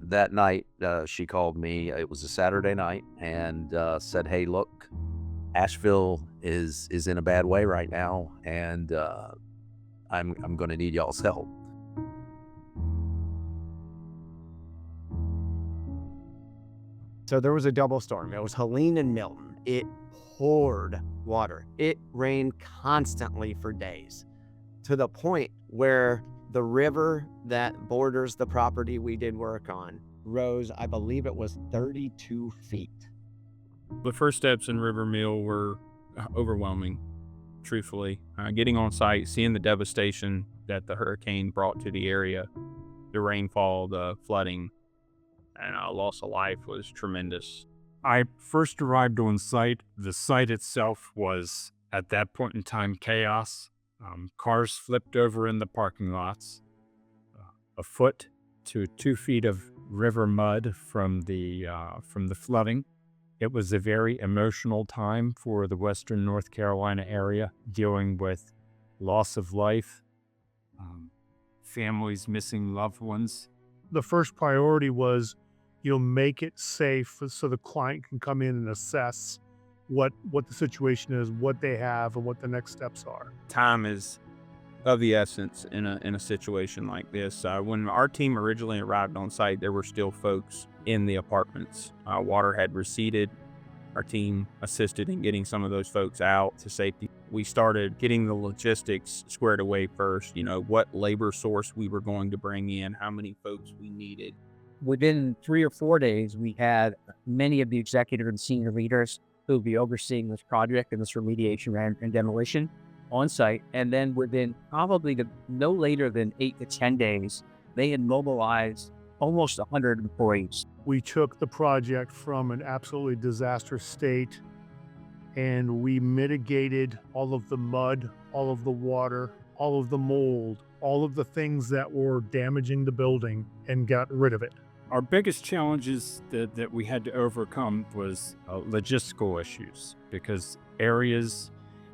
That night, she called me. It was a Saturday night, and said, "Hey, look, Asheville is in a bad way right now, and I'm going to need y'all's help." So there was a double storm. It was Helene and Milton. It poured water. It rained constantly for days to the point where the river that borders the property we did work on rose, I believe it was 32 feet. The first steps in River Mill were overwhelming, truthfully. Getting on site, seeing the devastation that the hurricane brought to the area, the rainfall, the flooding, and loss of life was tremendous. I first arrived on site. The site itself was, at that point in time, chaos. Cars flipped over in the parking lots. A foot to 2 feet of river mud from the flooding. It was a very emotional time for the Western North Carolina area, dealing with loss of life, families missing loved ones. The first priority was, make it safe so the client can come in and assess what the situation is, what they have, and what the next steps are. Time is of the essence in a situation like this. When our team originally arrived on site, there were still folks in the apartments. Water had receded. Our team assisted in getting some of those folks out to safety. We started getting the logistics squared away first, what labor source we were going to bring in, how many folks we needed. Within 3 or 4 days, we had many of the executive and senior leaders who will be overseeing this project and this remediation and demolition on site. And then within probably no later than 8 to 10 days, they had mobilized almost 100 employees. We took the project from an absolutely disastrous state, and we mitigated all of the mud, all of the water, all of the mold, all of the things that were damaging the building, and got rid of it. Our biggest challenges that we had to overcome was logistical issues, because areas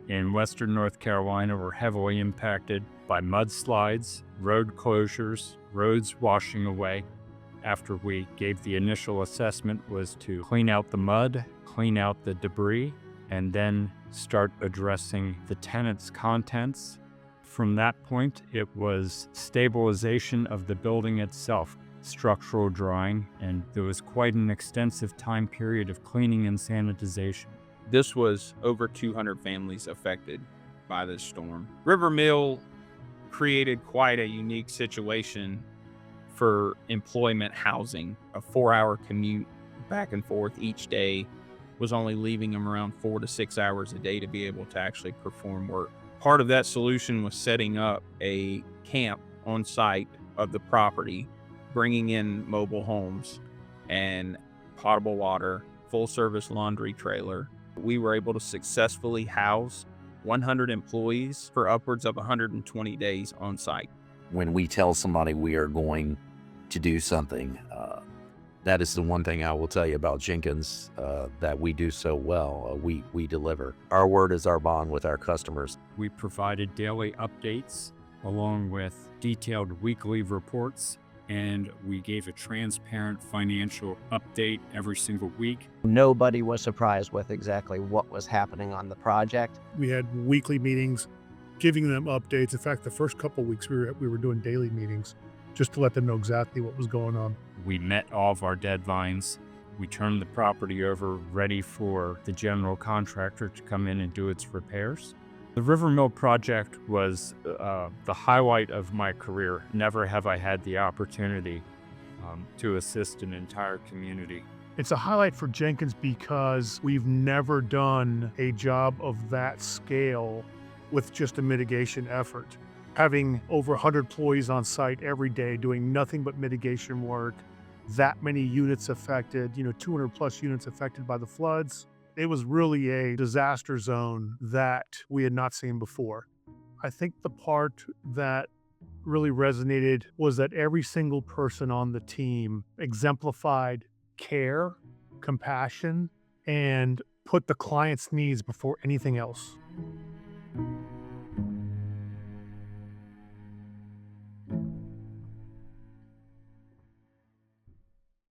in Western North Carolina were heavily impacted by mudslides, road closures, roads washing away. After we gave the initial assessment was to clean out the mud, clean out the debris, and then start addressing the tenant's contents. From that point, it was stabilization of the building itself, structural drying, and there was quite an extensive time period of cleaning and sanitization. This was over 200 families affected by this storm. River Mill created quite a unique situation for employment housing. A 4-hour commute back and forth each day was only leaving them around 4 to 6 hours a day to be able to actually perform work. Part of that solution was setting up a camp on site of the property, bringing in mobile homes and potable water, full service laundry trailer. We were able to successfully house 100 employees for upwards of 120 days on site. When we tell somebody we are going to do something, that is the one thing I will tell you about Jenkins, that we do so well. We deliver. Our word is our bond with our customers. We provided daily updates along with detailed weekly reports, and we gave a transparent financial update every single week. Nobody was surprised with exactly what was happening on the project. We had weekly meetings, giving them updates. In fact, the first couple of weeks we were doing daily meetings just to let them know exactly what was going on. We met all of our deadlines. We turned the property over ready for the general contractor to come in and do its repairs. The River Mill project was the highlight of my career. Never have I had the opportunity to assist an entire community. It's a highlight for Jenkins because we've never done a job of that scale with just a mitigation effort. Having over 100 employees on site every day doing nothing but mitigation work, that many units affected, 200 plus units affected by the floods. It was really a disaster zone that we had not seen before. I think the part that really resonated was that every single person on the team exemplified care, compassion, and put the client's needs before anything else.